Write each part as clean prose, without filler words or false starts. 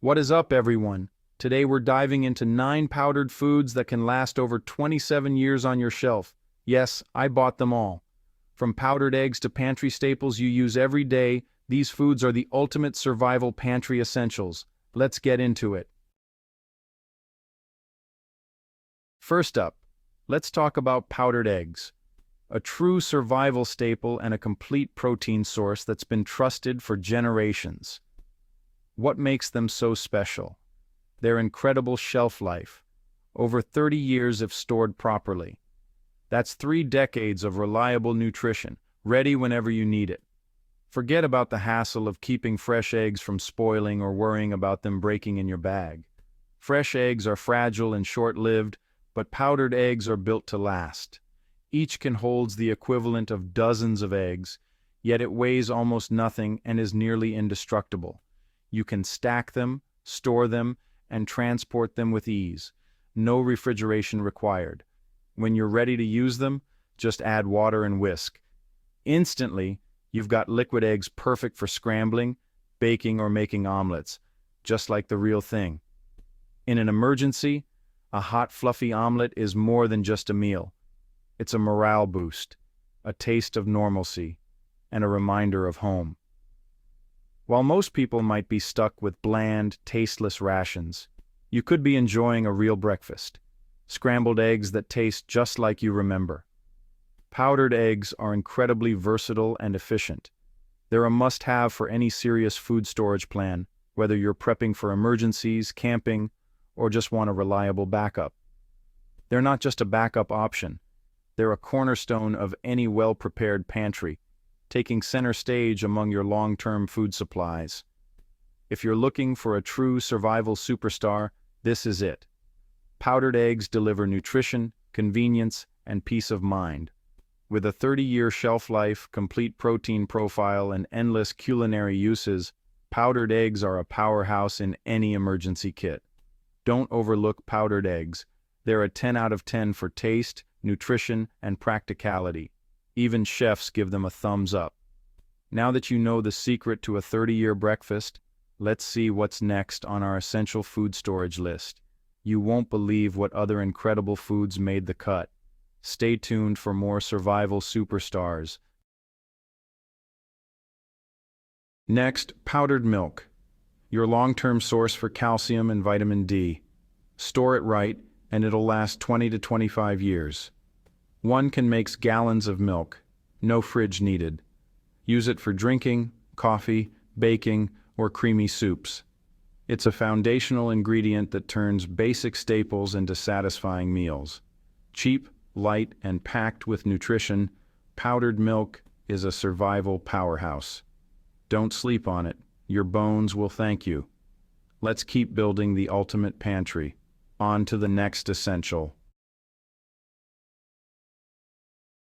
What is up, everyone? Today we're diving into 9 powdered foods that can last over 27 years on your shelf. Yes, I bought them all. From powdered eggs to pantry staples you use every day, these foods are the ultimate survival pantry essentials. Let's get into it. First up, let's talk about powdered eggs. A true survival staple and a complete protein source that's been trusted for generations. What makes them so special? Their incredible shelf life. Over 30 years if stored properly. That's 3 decades of reliable nutrition, ready whenever you need it. Forget about the hassle of keeping fresh eggs from spoiling or worrying about them breaking in your bag. Fresh eggs are fragile and short-lived, but powdered eggs are built to last. Each can hold the equivalent of dozens of eggs, yet it weighs almost nothing and is nearly indestructible. You can stack them, store them, and transport them with ease. No refrigeration required. When you're ready to use them, just add water and whisk. Instantly, you've got liquid eggs perfect for scrambling, baking, or making omelets, just like the real thing. In an emergency, a hot, fluffy omelet is more than just a meal. It's a morale boost, a taste of normalcy, and a reminder of home. While most people might be stuck with bland, tasteless rations, you could be enjoying a real breakfast. Scrambled eggs that taste just like you remember. Powdered eggs are incredibly versatile and efficient. They're a must-have for any serious food storage plan, whether you're prepping for emergencies, camping, or just want a reliable backup. They're not just a backup option. They're a cornerstone of any well-prepared pantry, taking center stage among your long-term food supplies. If you're looking for a true survival superstar, this is it. Powdered eggs deliver nutrition, convenience, and peace of mind. With a 30-year shelf life, complete protein profile, and endless culinary uses, powdered eggs are a powerhouse in any emergency kit. Don't overlook powdered eggs. They're a 10 out of 10 for taste, nutrition, and practicality. Even chefs give them a thumbs up. Now that you know the secret to a 30-year breakfast, let's see what's next on our essential food storage list. You won't believe what other incredible foods made the cut. Stay tuned for more survival superstars. Next, powdered milk. Your long-term source for calcium and vitamin D. Store it right, and it'll last 20 to 25 years. One can make gallons of milk. No fridge needed. Use it for drinking, coffee, baking, or creamy soups. It's a foundational ingredient that turns basic staples into satisfying meals. Cheap, light, and packed with nutrition, powdered milk is a survival powerhouse. Don't sleep on it. Your bones will thank you. Let's keep building the ultimate pantry. On to the next essential.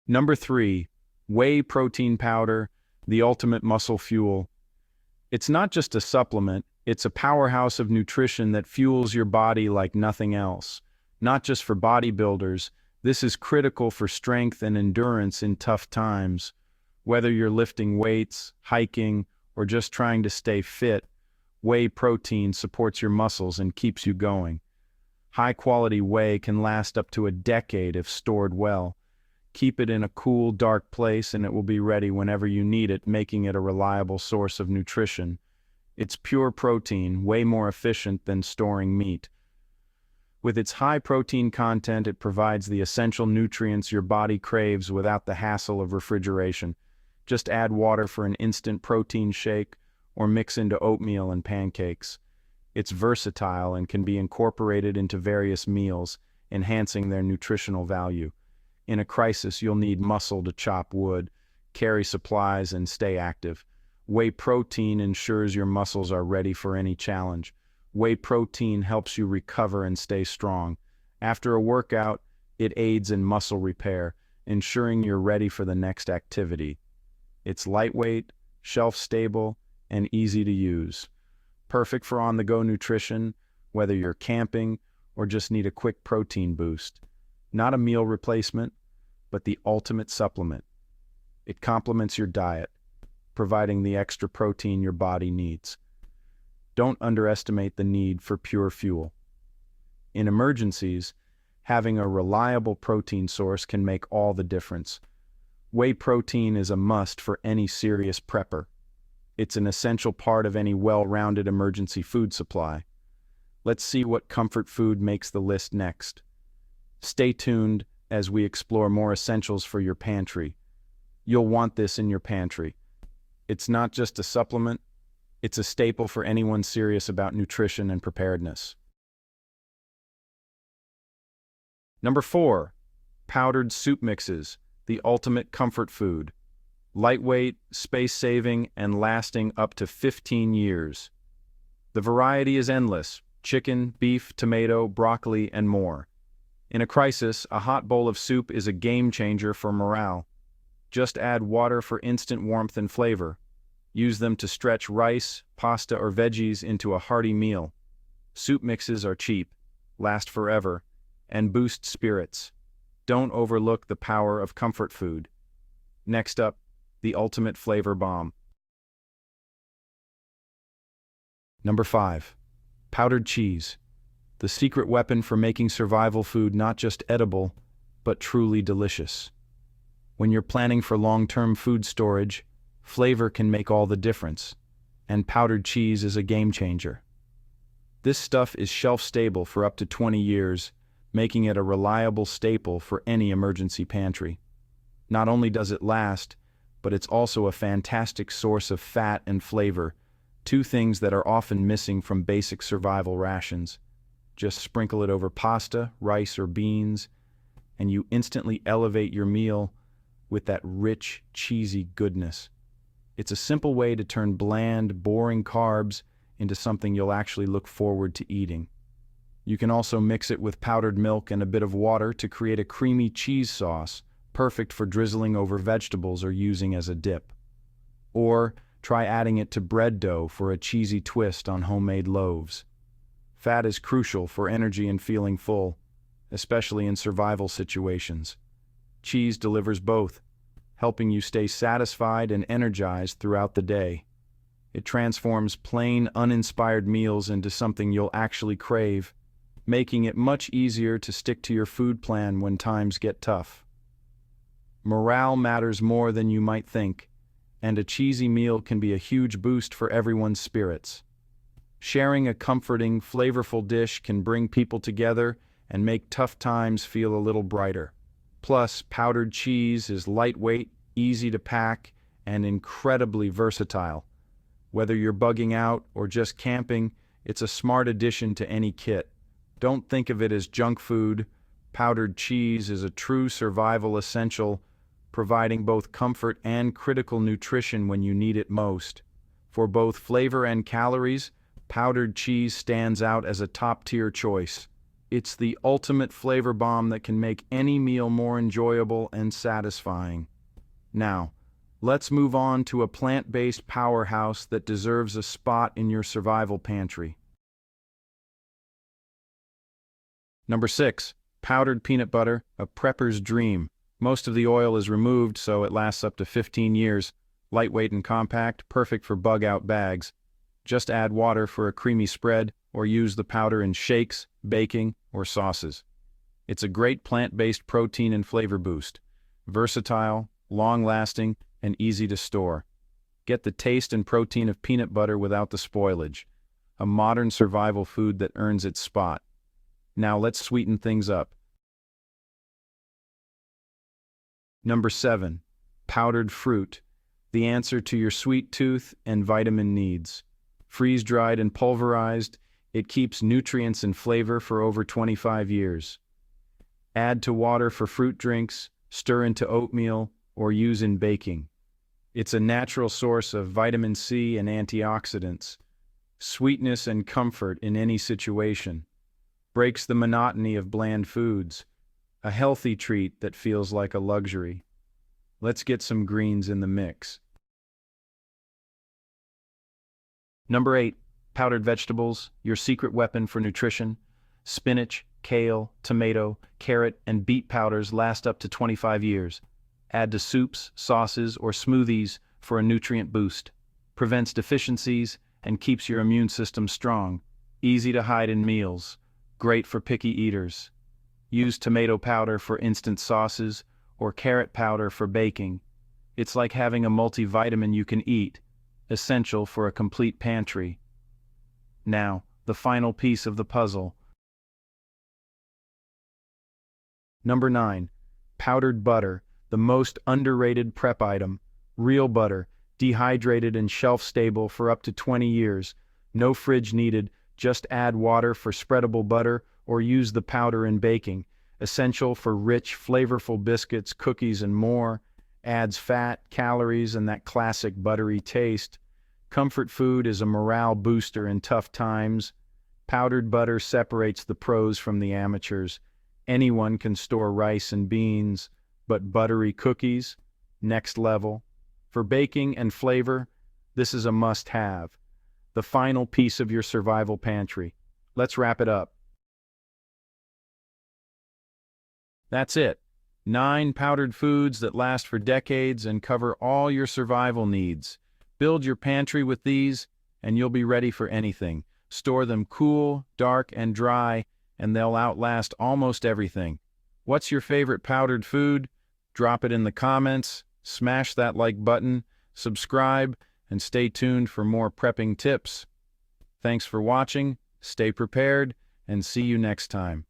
Number 3, whey protein powder, the ultimate muscle fuel. It's not just a supplement, it's a powerhouse of nutrition that fuels your body like nothing else. Not just for bodybuilders, this is critical for strength and endurance in tough times. Whether you're lifting weights, hiking, or just trying to stay fit, whey protein supports your muscles and keeps you going. High-quality whey can last up to a decade if stored well. Keep it in a cool, dark place and it will be ready whenever you need it, making it a reliable source of nutrition. It's pure protein, way more efficient than storing meat. With its high protein content, it provides the essential nutrients your body craves without the hassle of refrigeration. Just add water for an instant protein shake or mix into oatmeal and pancakes. It's versatile and can be incorporated into various meals, enhancing their nutritional value. In a crisis, you'll need muscle to chop wood, carry supplies, and stay active. Whey protein ensures your muscles are ready for any challenge. Whey protein helps you recover and stay strong. After a workout, it aids in muscle repair, ensuring you're ready for the next activity. It's lightweight, shelf-stable, and easy to use. Perfect for on-the-go nutrition, whether you're camping or just need a quick protein boost. Not a meal replacement, but the ultimate supplement. It complements your diet, providing the extra protein your body needs. Don't underestimate the need for pure fuel. In emergencies, having a reliable protein source can make all the difference. Whey protein is a must for any serious prepper. It's an essential part of any well-rounded emergency food supply. Let's see what comfort food makes the list next. Stay tuned as we explore more essentials for your pantry. You'll want this in your pantry. It's not just a supplement, it's a staple for anyone serious about nutrition and preparedness. Number 4, powdered soup mixes, the ultimate comfort food. Lightweight, space-saving, and lasting up to 15 years. The variety is endless: chicken, beef, tomato, broccoli, and more. In a crisis, a hot bowl of soup is a game changer for morale. Just add water for instant warmth and flavor. Use them to stretch rice, pasta, or veggies into a hearty meal. Soup mixes are cheap, last forever, and boost spirits. Don't overlook the power of comfort food. Next up, the ultimate flavor bomb. Number 5, powdered cheese, the secret weapon for making survival food not just edible, but truly delicious. When you're planning for long-term food storage, flavor can make all the difference, and powdered cheese is a game changer. This stuff is shelf-stable for up to 20 years, making it a reliable staple for any emergency pantry. Not only does it last, but it's also a fantastic source of fat and flavor, two things that are often missing from basic survival rations. Just sprinkle it over pasta, rice, or beans, and you instantly elevate your meal with that rich, cheesy goodness. It's a simple way to turn bland, boring carbs into something you'll actually look forward to eating. You can also mix it with powdered milk and a bit of water to create a creamy cheese sauce, perfect for drizzling over vegetables or using as a dip. Or try adding it to bread dough for a cheesy twist on homemade loaves. Fat is crucial for energy and feeling full, especially in survival situations. Cheese delivers both, helping you stay satisfied and energized throughout the day. It transforms plain, uninspired meals into something you'll actually crave, making it much easier to stick to your food plan when times get tough. Morale matters more than you might think, and a cheesy meal can be a huge boost for everyone's spirits. Sharing a comforting, flavorful dish can bring people together and make tough times feel a little brighter. Plus, powdered cheese is lightweight, easy to pack, and incredibly versatile. Whether you're bugging out or just camping, it's a smart addition to any kit. Don't think of it as junk food. Powdered cheese is a true survival essential, providing both comfort and critical nutrition when you need it most. For both flavor and calories, powdered cheese stands out as a top-tier choice. It's the ultimate flavor bomb that can make any meal more enjoyable and satisfying. Now, let's move on to a plant-based powerhouse that deserves a spot in your survival pantry. Number 6, powdered peanut butter, a prepper's dream. Most of the oil is removed, so it lasts up to 15 years. Lightweight and compact, perfect for bug-out bags. Just add water for a creamy spread, or use the powder in shakes, baking, or sauces. It's a great plant-based protein and flavor boost. Versatile, long-lasting, and easy to store. Get the taste and protein of peanut butter without the spoilage. A modern survival food that earns its spot. Now let's sweeten things up. Number 7, powdered fruit, the answer to your sweet tooth and vitamin needs. Freeze-dried and pulverized, it keeps nutrients and flavor for over 25 years. Add to water for fruit drinks, stir into oatmeal, or use in baking. It's a natural source of vitamin C and antioxidants. Sweetness and comfort in any situation. Breaks the monotony of bland foods. A healthy treat that feels like a luxury. Let's get some greens in the mix. Number 8, powdered vegetables, your secret weapon for nutrition. Spinach, kale, tomato, carrot, and beet powders last up to 25 years. Add to soups, sauces, or smoothies for a nutrient boost. Prevents deficiencies and keeps your immune system strong. Easy to hide in meals. Great for picky eaters. Use tomato powder for instant sauces or carrot powder for baking. It's like having a multivitamin you can eat, essential for a complete pantry. Now, the final piece of the puzzle. Number 9. Powdered butter, the most underrated prep item. Real butter, dehydrated and shelf-stable for up to 20 years. No fridge needed, just add water for spreadable butter or use the powder in baking. Essential for rich, flavorful biscuits, cookies, and more. Adds fat, calories, and that classic buttery taste. Comfort food is a morale booster in tough times. Powdered butter separates the pros from the amateurs. Anyone can store rice and beans, but buttery cookies? Next level. For baking and flavor, this is a must-have. The final piece of your survival pantry. Let's wrap it up. That's it. 9 powdered foods that last for decades and cover all your survival needs. Build your pantry with these, and you'll be ready for anything. Store them cool, dark, and dry, and they'll outlast almost everything. What's your favorite powdered food? Drop it in the comments, smash that like button, subscribe, and stay tuned for more prepping tips. Thanks for watching, stay prepared, and see you next time.